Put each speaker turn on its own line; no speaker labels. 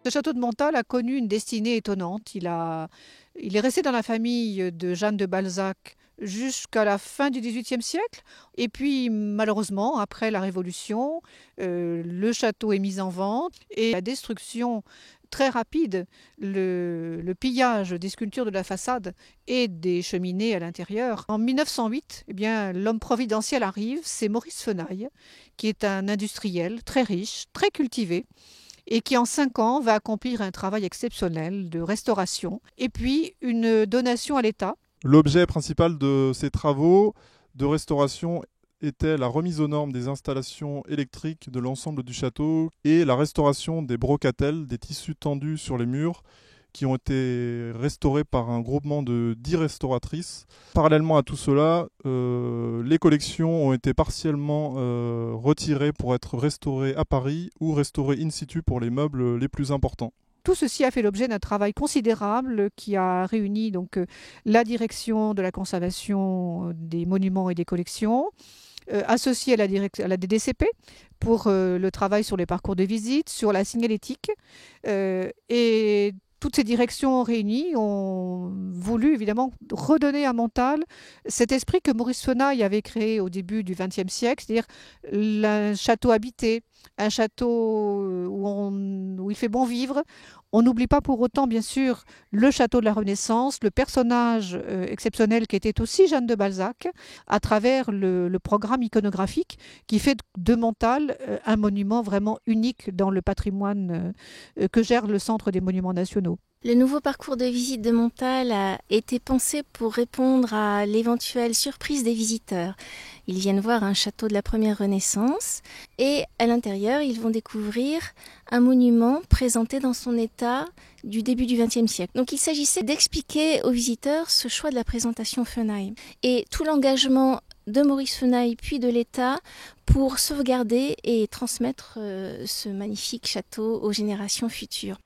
Le château de Montal a connu une destinée étonnante. Il est resté dans la famille de Jeanne de Balzac jusqu'à la fin du XVIIIe siècle. Et puis, malheureusement, après la Révolution, le château est mis en vente et la destruction très rapide, le pillage des sculptures de la façade et des cheminées à l'intérieur. En 1908, eh bien, l'homme providentiel arrive, c'est Maurice Fenaille, qui est un industriel très riche, très cultivé, et qui en 5 ans va accomplir un travail exceptionnel de restauration et puis une donation à l'État.
L'objet principal de ces travaux de restauration était la remise aux normes des installations électriques de l'ensemble du château et la restauration des brocatelles, des tissus tendus sur les murs, qui ont été restaurés par un groupement de 10 restauratrices. Parallèlement à tout cela, les collections ont été partiellement retirées pour être restaurées à Paris ou restaurées in situ pour les meubles les plus importants.
Tout ceci a fait l'objet d'un travail considérable qui a réuni donc la direction de la conservation des monuments et des collections, associée à la DDCP pour le travail sur les parcours de visite, sur la signalétique. Et toutes ces directions réunies ont voulu évidemment redonner à Montal cet esprit que Maurice Fenaille avait créé au début du XXe siècle, c'est-à-dire un château habité, un château où il fait bon vivre. On n'oublie pas pour autant, bien sûr, le château de la Renaissance, le personnage exceptionnel qui était aussi Jeanne de Balzac, à travers le programme iconographique qui fait de Montal un monument vraiment unique dans le patrimoine que gère le Centre des monuments nationaux.
Le nouveau parcours de visite de Montal a été pensé pour répondre à l'éventuelle surprise des visiteurs. Ils viennent voir un château de la première Renaissance et à l'intérieur, ils vont découvrir un monument présenté dans son état du début du XXe siècle. Donc il s'agissait d'expliquer aux visiteurs ce choix de la présentation Fenaille et tout l'engagement de Maurice Fenaille puis de l'État pour sauvegarder et transmettre ce magnifique château aux générations futures.